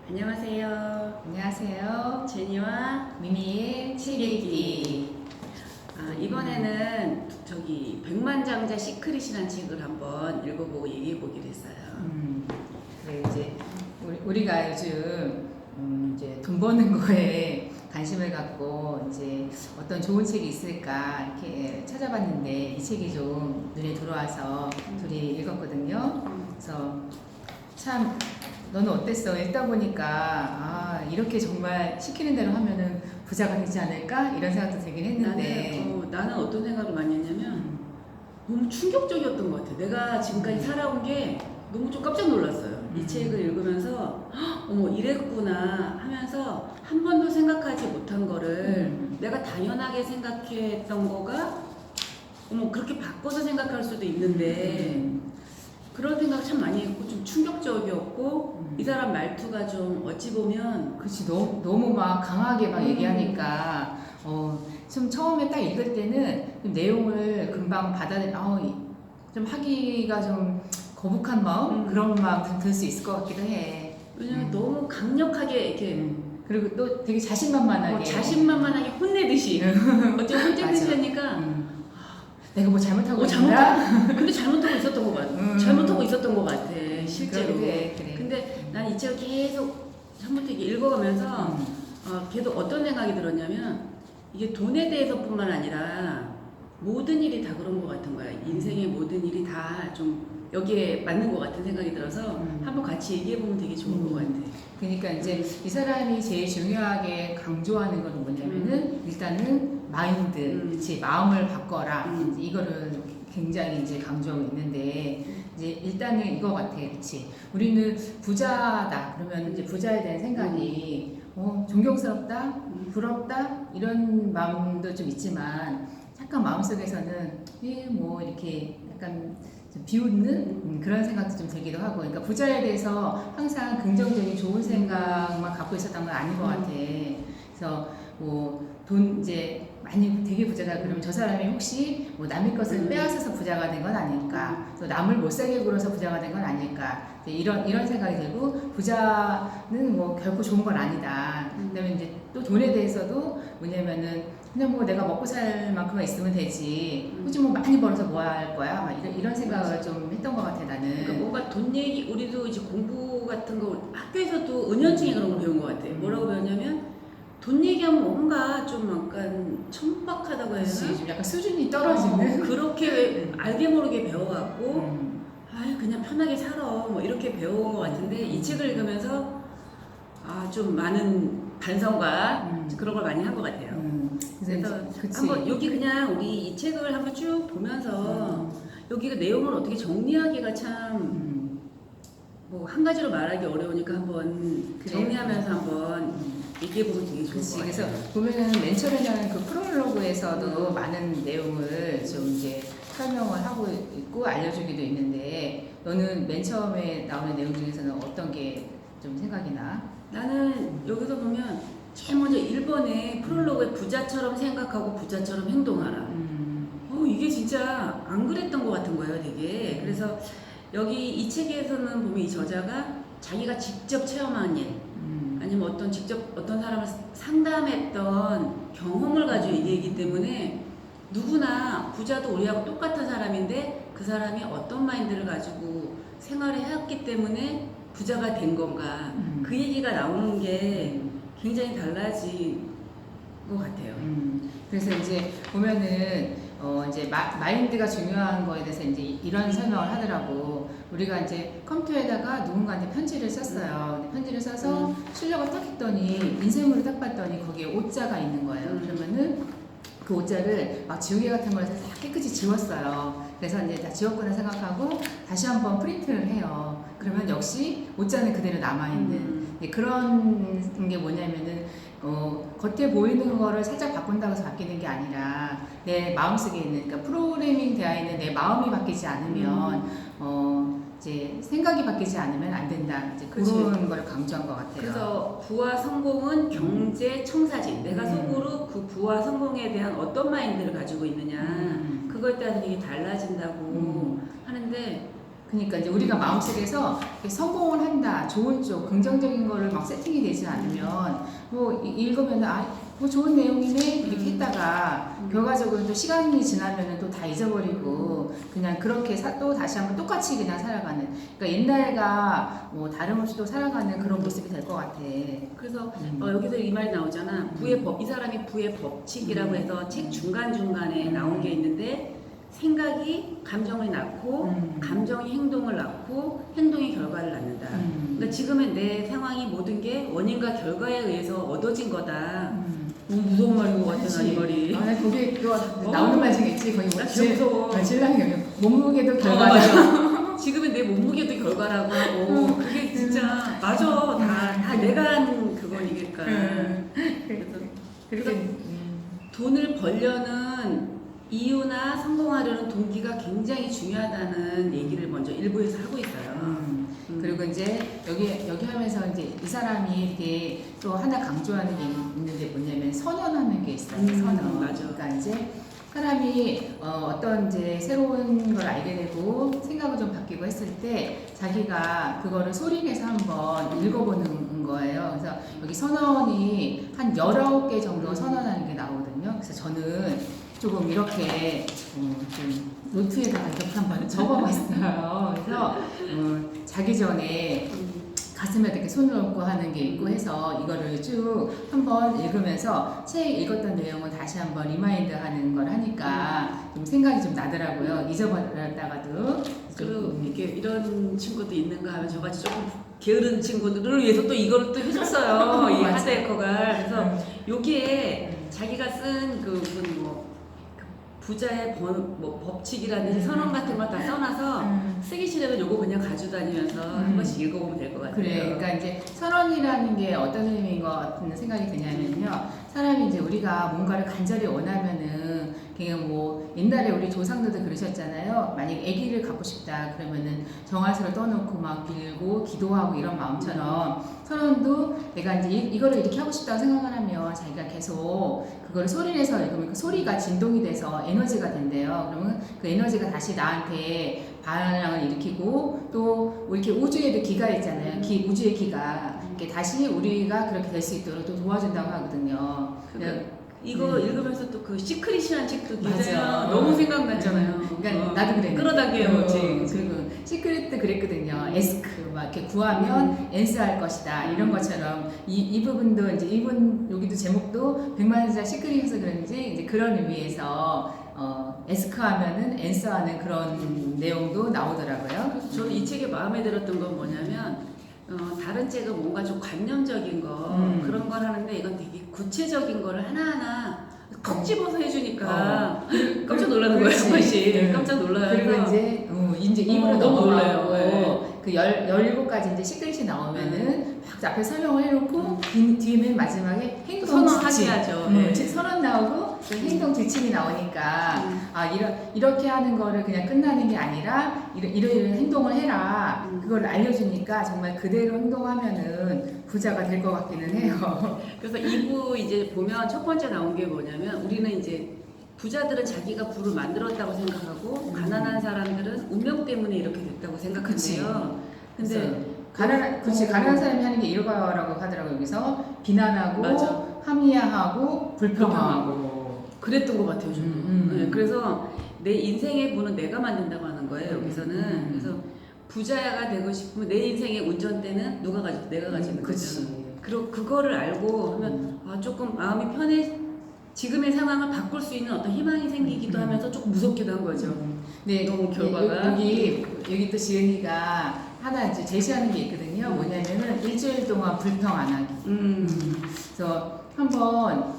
안녕하세요. 안녕하세요. 제니와 미미의 책 읽기. 이번에는 저기 백만장자 시크릿이라는 책을 한번 읽어보고 얘기해보기로 했어요. 그래 이제 우리가 요즘 이제 돈 버는 거에 관심을 갖고 이제 어떤 좋은 책이 있을까 이렇게 찾아봤는데 이 책이 좀 눈에 들어와서 둘이 읽었거든요. 그래서 참 너는 어땠어? 읽다 보니까 이렇게 정말 시키는 대로 하면은 부자가 되지 않을까? 이런 생각도 들긴 했는데 나는 어떤 생각을 많이 했냐면 너무 충격적이었던 것 같아. 내가 지금까지 살아온 게 너무 좀 깜짝 놀랐어요. 이 책을 읽으면서 어머 이랬구나 하면서 한 번도 생각하지 못한 거를 내가 당연하게 생각했던 거가 어머 그렇게 바꿔서 생각할 수도 있는데 그런 생각 참 많이 했고 좀 충격적이었고 이 사람 말투가 좀 어찌 보면 그렇지 너무 막 강하게 막 얘기하니까 좀 처음에 딱 읽을 때는 좀 내용을 금방 좀 하기가 좀 거북한 마음 그런 마음 들 수 있을 것 같기도 해. 왜냐면 너무 강력하게 이렇게 그리고 또 되게 자신만만하게 자신만만하게 혼내듯이 어째 혼내듯이 하니까 내가 뭐 잘못하고 있나? 근데 잘못하고 있었던 것 같아. 잘못하고 있었던 것 같아 실제로. 그래. 근데 난 이 책을 계속 처음부터 읽어가면서 계속 어떤 생각이 들었냐면 이게 돈에 대해서뿐만 아니라 모든 일이 다 그런 것 같은 거야. 인생의 모든 일이 다 좀 여기에 맞는 것 같은 생각이 들어서 한번 같이 얘기해보면 되게 좋은 것 같아. 그러니까 이제 이 사람이 제일 중요하게 강조하는 건 뭐냐면은 일단은 마인드, 그치 마음을 바꿔라. 이거를 굉장히 이제 강조하고 있는데 이제 일단은 이거 같아, 그치? 우리는 부자다 그러면 이제 부자에 대한 생각이 존경스럽다, 부럽다 이런 마음도 좀 있지만 약간 마음속에서는 뭐 이렇게 약간 좀 비웃는 그런 생각도 좀 들기도 하고, 그러니까 부자에 대해서 항상 긍정적인 좋은 생각만 갖고 있었던 건 아닌 것 같아. 그래서 뭐 돈 이제 많이 되게 부자다 그러면 저 사람이 혹시 뭐 남의 것을 빼앗아서 부자가 된 건 아닐까, 또 남을 못 살게 굴어서 부자가 된 건 아닐까, 이런 생각이 들고 부자는 뭐 결코 좋은 건 아니다. 그다음에 이제 또 돈에 대해서도 뭐냐면은 그냥 뭐 내가 먹고 살 만큼만 있으면 되지. 굳이 뭐 많이 벌어서 뭐 할 거야? 막 이런 생각을 좀 했던 것 같아 나는. 그러니까 뭔가 돈 얘기 우리도 이제 공부 같은 거 학교에서도 은연중에 그런 걸 배운 것 같아. 뭐라고 배웠냐면 돈 얘기하면 뭔가 좀 약간 천박하다고 해야 되나? 좀 약간 수준이 떨어지는. 그렇게 알게 모르게 배워갖고 그냥 편하게 살아 뭐 이렇게 배운 것 같은데 이 책을 읽으면서 좀 많은 반성과 그런 걸 많이 한 것 같아요. 그래서 한번 여기 그냥 우리 이 책을 한번 쭉 보면서 여기가 내용을 어떻게 정리하기가 참 뭐 한 가지로 말하기 어려우니까 한번 정리하면서 한번 얘기해보면 되게 좋을 것 같아요. 그래서 보면은 맨 처음에는 그 프롤로그에서도 많은 내용을 좀 이제 설명을 하고 있고 알려주기도 있는데, 너는 맨 처음에 나오는 내용 중에서는 어떤 게 좀 생각이 나? 나는 여기서 보면 제일 먼저 1번에 프롤로그에 부자처럼 생각하고 부자처럼 행동하라. 이게 진짜 안 그랬던 것 같은 거예요, 되게. 그래서 여기 이 책에서는 보면 이 저자가 자기가 직접 체험한 일, 아니면 어떤 사람을 상담했던 경험을 가지고 얘기하기 때문에 누구나 부자도 우리하고 똑같은 사람인데 그 사람이 어떤 마인드를 가지고 생활을 해왔기 때문에 부자가 된 건가, 그 얘기가 나오는 게 굉장히 달라진 것 같아요. 그래서 이제 보면은 이제 마인드가 중요한 거에 대해서 이제 이런 설명을 하더라고. 우리가 이제 컴퓨터에다가 누군가한테 편지를 썼어요. 근데 편지를 써서 출력을 딱 했더니 인쇄물을 딱 봤더니 거기에 오자가 있는 거예요. 그러면은 그 오자를 막 지우개 같은 걸 해서 다 깨끗이 지웠어요. 그래서 이제 다 지웠구나 생각하고 다시 한번 프린트를 해요. 그러면 역시 오자는 그대로 남아있는. 그런 게 뭐냐면은 겉에 보이는 거를 살짝 바꾼다고 해서 바뀌는 게 아니라 내 마음속에 있는, 그러니까 프로그래밍 되어 있는 내 마음이 바뀌지 않으면 이제 생각이 바뀌지 않으면 안 된다. 이제 그런 걸 강조한 것 같아요. 그래서 부와 성공은 경제 청사진. 내가 속으로 그 부와 성공에 대한 어떤 마인드를 가지고 있느냐, 그거에 따라서 이게 달라진다고 하는데 그러니까 이제 우리가 마음속에서 이렇게 성공을 한다, 좋은 쪽, 긍정적인 거를 막 세팅이 되지 않으면 뭐 읽으면 뭐 좋은 내용이네 이렇게 했다가 결과적으로 또 시간이 지나면은 또 다 잊어버리고 그냥 그렇게 또 다시 한번 똑같이 그냥 살아가는. 그러니까 옛날과 뭐 다름없이 또 살아가는 그런 모습이 될 것 같아. 그래서 여기서 이 말이 나오잖아. 부의 법, 이 사람이 부의 법칙이라고 해서 책 중간중간에 나온 게 있는데 생각이 감정을 낳고 감정이 행동을 낳고 행동이 결과를 낳는다. 그러니까 지금의 내 상황이 모든 게 원인과 결과에 의해서 얻어진 거다. 너무 무서운 말인 것 같아, 이 말이. 나 거기에 또 나오는 말 중에 있지. 거의 나 진짜 무서워. 신랑이 여기 몸무게도 결과다. 지금의 내 몸무게도 결과라고 하고 그게 진짜 맞아. 다 내가 한 그거니까. 그래서 돈을 벌려는 이유나 성공하려는 동기가 굉장히 중요하다는 얘기를 먼저 일부에서 하고 있어요. 그리고 이제 여기 하면서 이제 이 사람이 이렇게 또 하나 강조하는 게 있는데 뭐냐면 선언하는 게 있어요. 선언. 맞아. 그러니까 이제 사람이 어떤 이제 새로운 걸 알게 되고 생각을 좀 바뀌고 했을 때 자기가 그거를 소리내서 한번 읽어보는 거예요. 그래서 여기 선언이 한 19개 정도 선언하는 게 나오거든요. 그래서 저는 조금 이렇게 좀 노트에다가 이렇게 한번 적어봤어요. 그래서 자기 전에 가슴에 이렇게 손을 얹고 하는 게 있고 해서 이거를 쭉 한번 읽으면서 책 읽었던 내용을 다시 한번 리마인드 하는 걸 하니까 좀 생각이 좀 나더라고요. 잊어버렸다가도. 그리고 이렇게 이런 친구도 있는가 하면 저같이 조금 게으른 친구들을 위해서 또 이걸 또 해줬어요. 이 하드해커가. 그래서 여기에 자기가 쓴 부자의 법칙이라든지 선언 같은 거 다 써놔서 쓰기 싫으면 요거 그냥 가지고 다니면서 한 번씩 읽어보면 될 것 같아요. 그래, 그러니까 이제 선언이라는 게 어떤 의미인 것 같은 생각이 드냐면요. 사람이 이제 우리가 뭔가를 간절히 원하면은 그냥 뭐 옛날에 우리 조상들도 그러셨잖아요. 만약 아기를 갖고 싶다 그러면은 정화수를 떠놓고 막 빌고 기도하고 이런 마음처럼 선언도 내가 이제 이거를 이렇게 하고 싶다고 생각을 하면 자기가 계속 그걸 소리내서 읽으면 그 소리가 진동이 돼서 에너지가 된대요. 그러면 그 에너지가 다시 나한테 반응을 일으키고 또 이렇게 우주에도 기가 있잖아요. 우주의 기가 이렇게 다시 우리가 그렇게 될 수 있도록 또 도와준다고 하거든요. 이거 읽으면서 또 그 시크릿이라는 책도 맞아. 굉장히 너무 생각났잖아요. 그러니까 나도 그랬는데. 끌어당겨야지. 그리고 시크릿도 그랬거든요. 에스크 막 이렇게 구하면 엔스할 것이다 이런 것처럼 이 부분도 이제 이분 여기도 제목도 100만원짜리 시크릿에서 그런지 이제 그런 의미에서 에스크 하면은 엔스하는 그런 내용도 나오더라고요. 그래서 저는 이 책에 마음에 들었던 건 뭐냐면 다른 책은 뭔가 좀 관념적인 거 그런 걸 하는데 이건 되게 구체적인 거를 하나하나 콕 집어서 해주니까 깜짝 놀라는 거예요. 한 번씩 깜짝 놀라요. 그리고 이제 입으로 너무 놀라요. 넘어가고 그 17가지 이제 시크릿이 나오면은 막 앞에 설명을 해놓고 뒤에 맨 마지막에 행동 선언하셔야죠. 선언 나오고 행동 지침이 나오니까 이렇게 하는 거를 그냥 끝나는 게 아니라 이런 행동을 해라 그걸 알려주니까 정말 그대로 행동하면은 부자가 될 것 같기는 해요. 그래서 2부 이제 보면 첫 번째 나온 게 뭐냐면 우리는 이제 부자들은 자기가 부를 만들었다고 생각하고 가난한 사람들은 운명 때문에 이렇게 됐다고 생각한대요. 근데 가난한 사람이 하는 게 이거라고 하더라고요. 여기서 비난하고 맞아. 합리화하고 불평하고 그랬던 것 같아요. 네, 그래서 내 인생의 부는 내가 만든다고 하는 거예요. 여기서는. 그래서 부자가 되고 싶으면 내 인생의 운전대는 누가 가지고 내가 가지는 거죠. 그리고 그거를 알고 하면 조금 마음이 지금의 상황을 바꿀 수 있는 어떤 희망이 생기기도 하면서 조금 무섭기도 한 거죠. 네, 너무 결과가 여기 또 지은이가 하나 이제 제시하는 게 있거든요. 뭐냐면은 일주일 동안 불평 안 하기. 그래서 한번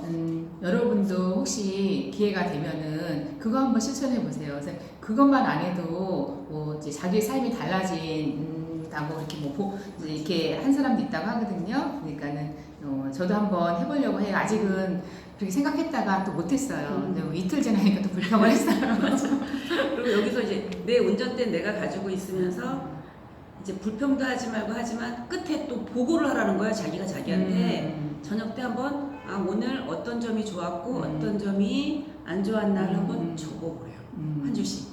여러분도 혹시 기회가 되면은 그거 한번 실천해 보세요. 그래서 그것만 안 해도 뭐 이제 자기 삶이 달라진다고 이렇게 한 사람도 있다고 하거든요. 그러니까는 저도 한번 해보려고 해요. 아직은 그렇게 생각했다가 또 못했어요. 근데 이틀 전에 하니까 또 불평을 했어요. 맞아. 그리고 여기서 이제 내 운전대는 내가 가지고 있으면서 이제 불평도 하지 말고 하지만 끝에 또 보고를 하라는 거야. 자기가 자기한테 저녁 때 한번 오늘 어떤 점이 좋았고 어떤 점이 안 좋았나를 한번 적어보래요. 한 줄씩.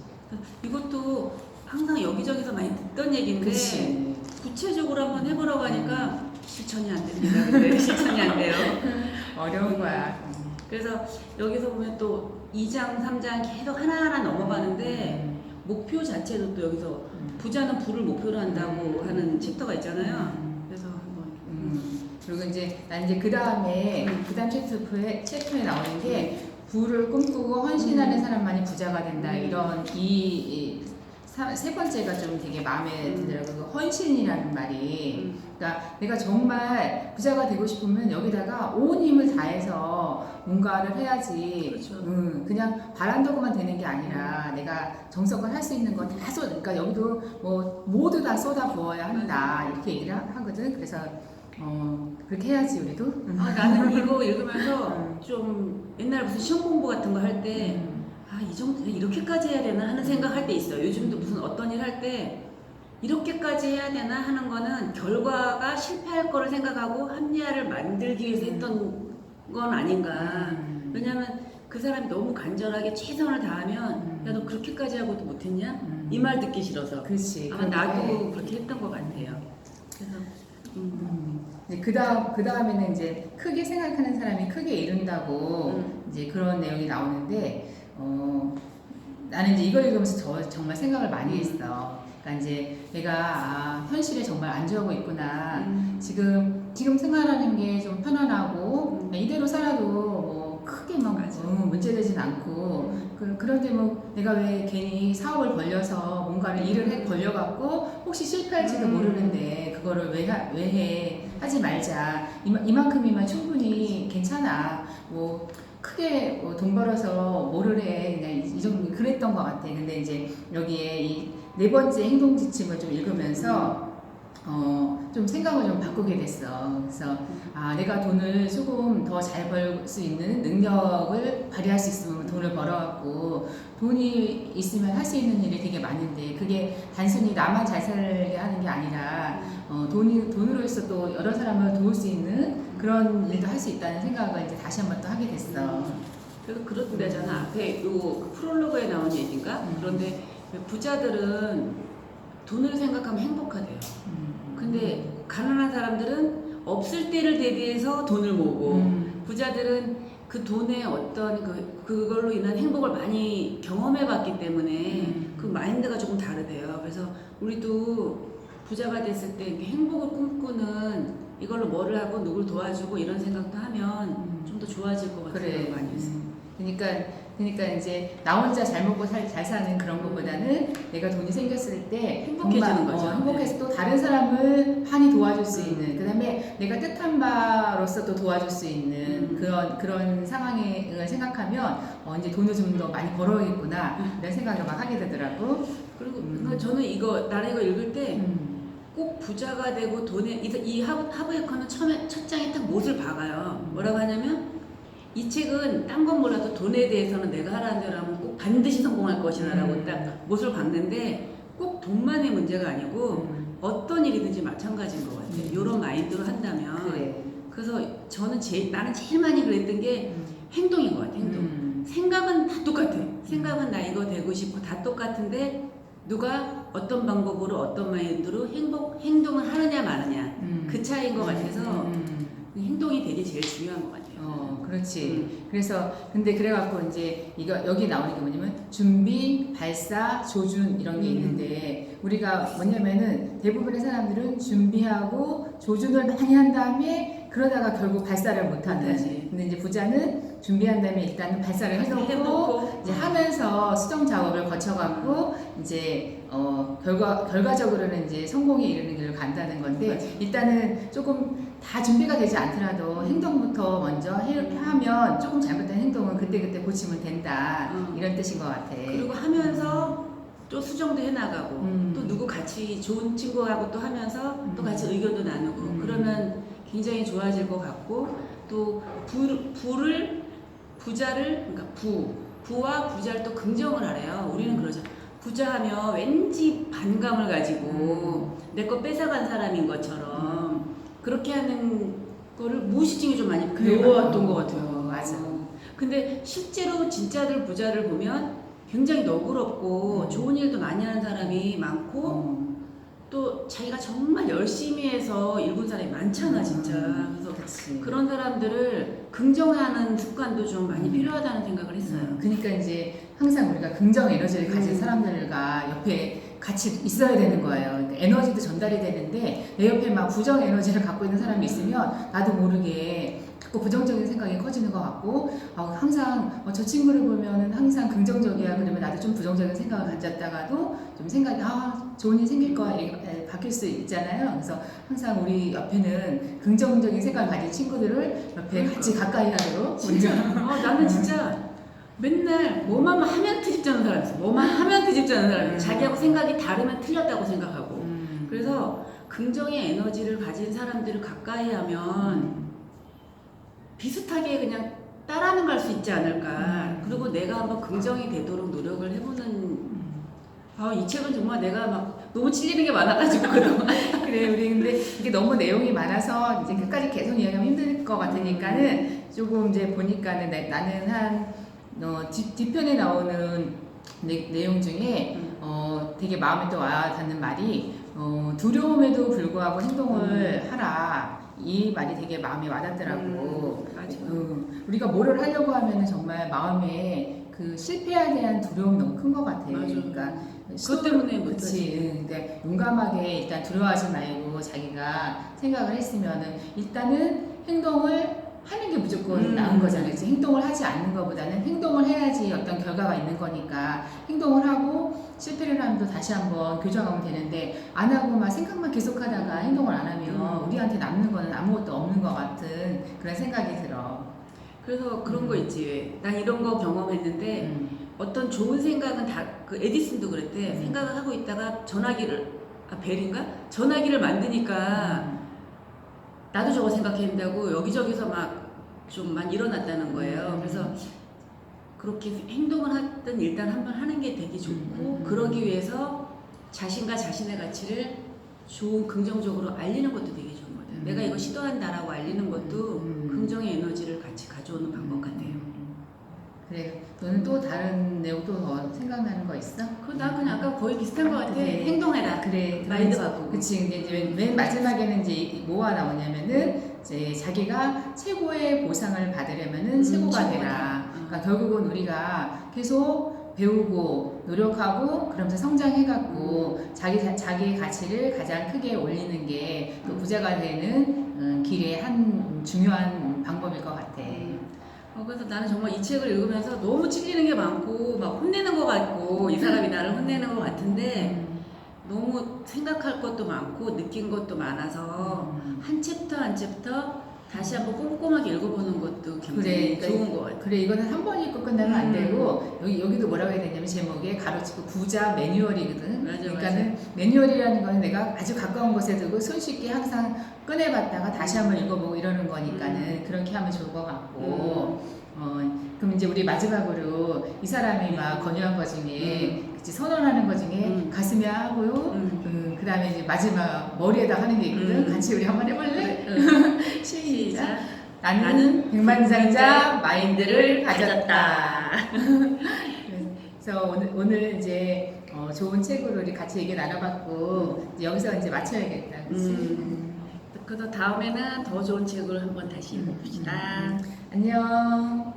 이것도 항상 여기저기서 많이 듣던 얘기인데 그치. 구체적으로 한번 해보라고 하니까 실천이 안 됩니다. 근데 실천이 안 돼요. 어려운 거야. 그래서 여기서 보면 또 2장, 3장 계속 하나하나 넘어가는데 목표 자체도 또 여기서 부자는 부를 목표로 한다고 하는 챕터가 있잖아요. 그래서 한번 그리고 이제 난 이제 그 다음에 그다음 챕터에 나오는 게 부를 꿈꾸고 헌신하는 사람만이 부자가 된다. 이런 세 번째가 좀 되게 마음에 들더라고요. 그 헌신이라는 말이. 그러니까 내가 정말 부자가 되고 싶으면 여기다가 온 힘을 다해서 뭔가를 해야지. 그렇죠. 그냥 바란다고만 되는 게 아니라 내가 정성을 할 수 있는 건 다 그러니까 여기도 뭐 모두 다 쏟아 부어야 한다. 이렇게 얘기를 하거든. 그래서 그렇게 해야지 우리도. 나는 이거 읽으면서 좀 옛날 무슨 시험 공부 같은 거 할 때 이 정도 이렇게까지 해야 되나 하는 생각할 때 있어요. 요즘도 무슨 어떤 일 할 때 이렇게까지 해야 되나 하는 거는 결과가 실패할 거를 생각하고 합리화를 만들기 위해서 했던 건 아닌가. 왜냐면 그 사람이 너무 간절하게 최선을 다하면 야 너 그렇게까지 하고도 못했냐? 이 말 듣기 싫어서. 그렇지. 아마 나도 그렇게 했던 것 같아요. 그래서 이제 그 다음에는 이제 크게 생각하는 사람이 크게 이룬다고 이제 그런 내용이 나오는데 나는 이제 이걸 읽으면서 정말 생각을 많이 했어. 그러니까 이제 내가 현실에 정말 안주하고 있구나. 지금 생활하는 게 좀 편안하고 이대로 살아도 뭐 크게 막 문제되진 않고 그런데 뭐 내가 왜 괜히 사업을 벌려서 뭔가를 일을 벌려갖고 혹시 실패할지도 모르는데 그거를 왜 해? 하지 말자. 이만큼이면 충분히 괜찮아. 뭐 크게 돈 벌어서 뭐를 해. 그냥 이 정도 그랬던 것 같아. 근데 이제 여기에 이 네 번째 행동 지침을 좀 읽으면서 좀 생각을 좀 바꾸게 됐어. 그래서 내가 돈을 조금 더 잘 벌 수 있는 능력을 발휘할 수 있으면 돈을 벌어갖고 돈이 있으면 할 수 있는 일이 되게 많은데 그게 단순히 나만 잘 살게 하는 게 아니라 돈으로 해서 또 여러 사람을 도울 수 있는 그런 일도 할 수 있다는 생각을 이제 다시 한번 또 하게 됐어. 그래서 그렇대잖아. 앞에 요 프롤로그에 나온 얘기인가? 그런데 부자들은 돈을 생각하면 행복하대요. 근데 가난한 사람들은 없을 때를 대비해서 돈을 모으고 부자들은 그 돈의 어떤 그걸로 인한 행복을 많이 경험해봤기 때문에 그 마인드가 조금 다르대요. 그래서 우리도 부자가 됐을 때 이렇게 행복을 꿈꾸는 이걸로 뭐를 하고 누굴 도와주고 이런 생각도 하면 좀 더 좋아질 것 같아요. 그래. 많이 있어요. 그러니까 이제 나 혼자 잘 먹고 잘 사는 그런 것보다는 내가 돈이 생겼을 때 행복해지는 거죠. 행복해서 또 다른 사람을 많이 도와줄 수 있는 그다음에 내가 뜻한 바로서 또 도와줄 수 있는 그런 상황을 생각하면 이제 돈을 좀 더 많이 벌어야겠구나 이런 생각을 막 하게 되더라고. 그리고 저는 나는 이거 읽을 때 꼭 부자가 되고 이 하브에커는 처음에 첫 장에 딱 못을 박아요. 뭐라고 하냐면 이 책은 딴 건 몰라도 돈에 대해서는 내가 하라는 대로 하면 꼭 반드시 성공할 것이라고 딱 못을 박는데 꼭 돈만의 문제가 아니고 어떤 일이든지 마찬가지인 것 같아요. 이런 마인드로 한다면. 그래. 그래서 나는 제일 많이 그랬던 게 행동인 것 같아요. 행동. 생각은 다 똑같아. 생각은 나 이거 되고 싶고 다 똑같은데 누가 어떤 방법으로 어떤 마인드로 행동을 하느냐 마느냐 그 차이인 것 같아서 행동이 되게 제일 중요한 것 같아요. 그렇지. 근데 그래갖고 이제 여기 나오는 게 뭐냐면 준비, 발사, 조준 이런 게 있는데 우리가 뭐냐면은 대부분의 사람들은 준비하고 조준을 많이 한 다음에 그러다가 결국 발사를 못하는. 근데 이제 부자는 준비한 다음에 일단은 발사를 해놓고 이제 하면서 수정 작업을 거쳐갖고 이제 결과적으로는 이제 성공에 이르는 길을 간다는 건데 일단은 조금 다 준비가 되지 않더라도 행동부터 먼저 하면 조금 잘못된 행동은 그때그때 고치면 된다 이런 뜻인 것 같아. 그리고 하면서 또 수정도 해나가고 또 누구 같이 좋은 친구하고 또 하면서 또 같이 의견도 나누고 그러면 굉장히 좋아질 것 같고 또 그러니까 부와 부자를 또 긍정을 하래요. 우리는 그러죠. 부자하면 왠지 반감을 가지고 내 거 뺏어간 사람인 것처럼 그렇게 하는 거를 무의식 좀 많이 배워왔던 것 같아요. 맞아. 근데 실제로 진짜들 부자를 보면 굉장히 너그럽고 좋은 일도 많이 하는 사람이 많고 어. 또 자기가 정말 열심히 해서 일군 사람이 많잖아 진짜. 그래서 그치. 그런 사람들을 긍정하는 습관도 좀 많이 필요하다는 생각을 했어요. 그러니까 이제 항상 우리가 긍정 에너지를 가진 사람들과 옆에 같이 있어야 되는 거예요. 그러니까 에너지도 전달이 되는데 내 옆에 막 부정 에너지를 갖고 있는 사람이 있으면 나도 모르게 자꾸 부정적인 생각이 커지는 것 같고 항상 저 친구를 보면은 항상 긍정적이야 그러면 나도 좀 부정적인 생각을 가졌다가도 좀 생각이 좋은 일 생길 거야 바뀔 수 있잖아요. 그래서 항상 우리 옆에는 긍정적인 생각을 가진 친구들을 옆에 같이 가까이 하도록 나는 진짜 맨날 뭐만 하면 트집자는 사람이 있어. 뭐만 하면 트집자는 사람이 있어. 자기하고 생각이 다르면 틀렸다고 생각하고. 그래서 긍정의 에너지를 가진 사람들을 가까이 하면 비슷하게 그냥 따라는 갈 수 있지 않을까. 그리고 내가 한번 긍정이 되도록 노력을 해보는. 이 책은 정말 내가 막 너무 찔리는 게 많아가지고 그동안. 그래 우리 근데 이게 너무 내용이 많아서 이제 끝까지 계속 이야기하면 힘들 것 같으니까는 조금 이제 보니까는 나는 한 뒤편에 나오는 내용 중에 되게 마음에 또 와닿는 말이 두려움에도 불구하고 행동을 하라. 이 말이 되게 마음에 와닿더라고. 맞아. 우리가 뭐를 하려고 하면은 정말 마음에 그 실패에 대한 두려움이 너무 큰 것 같아. 맞아. 그러니까 그것 때문에 그렇지. 그러니까 용감하게 일단 두려워하지 말고 자기가 생각을 했으면은 일단은 행동을 하는 게 무조건 나은 거잖아요. 그치? 행동을 하지 않는 것보다는 행동을 해야지 어떤 결과가 있는 거니까 행동을 하고 실패를 하면 또 다시 한번 교정하면 되는데 안 하고 막 생각만 계속하다가 행동을 안 하면 우리한테 남는 거는 아무것도 없는 것 같은 그런 생각이 들어. 그래서 그런 거 있지. 난 이런 거 경험했는데 어떤 좋은 생각은 그 에디슨도 그랬대. 생각을 하고 있다가 벨인가? 전화기를 만드니까 나도 저거 생각했다고 여기저기서 막 좀 많이 일어났다는 거예요. 그래서 그렇게 행동을 하든 일단 한번 하는 게 되게 좋고 그러기 위해서 자신과 자신의 가치를 좋은 긍정적으로 알리는 것도 되게 좋은 것 같아요. 내가 이거 시도한다라고 알리는 것도 긍정의 에너지를 같이 가져오는 방법 같아요. 그래, 너는 또 다른 내용 또 생각나는 거 있어? 나 그냥 아까 거의 비슷한 것 같아. 행동해라. 그래, 마인드 바꾸고. 그치. 근데 이제 맨 마지막에는 이제 뭐가 나오냐면은 이제 자기가 최고의 보상을 받으려면은 최고가 되라. 그러니까 결국은 우리가 계속 배우고 노력하고 그러면서 성장해갖고 자기의 가치를 가장 크게 올리는 게 또 부자가 되는 길의 한 중요한 방법일 것 같아. 그래서 나는 정말 이 책을 읽으면서 너무 찔리는 게 많고 막 혼내는 것 같고 이 사람이 나를 혼내는 것 같은데 너무 생각할 것도 많고 느낀 것도 많아서 한 챕터 한 챕터 다시 한번 꼼꼼하게 읽어보는 것도 굉장히 좋은 것 같아요. 그래, 이거는 한 번 읽고 끝나면 안 되고 여기도 뭐라고 해야 되냐면 제목에 가로치고 부자 매뉴얼이거든. 그러니까는 매뉴얼이라는 거는 내가 아주 가까운 곳에 두고 손쉽게 항상 꺼내봤다가 다시 한번 읽어보고 이러는 거니까는 그렇게 하면 좋을 것 같고 그럼 이제 우리 마지막으로 이 사람이 막 권유한 것 중에 선언하는 것 중에 가슴에 하고요. 그 다음에 이제 마지막 머리에다 하는 게 있거든. 같이 우리 한번 해볼래? 시작. 나는 백만장자 마인드를 가졌다. 그래서 오늘 이제 좋은 책으로 우리 같이 얘기 나눠봤고 이제 여기서 이제 마쳐야겠다. 그치? 그래서 다음에는 더 좋은 책을 한번 다시 읽어봅시다. 안녕.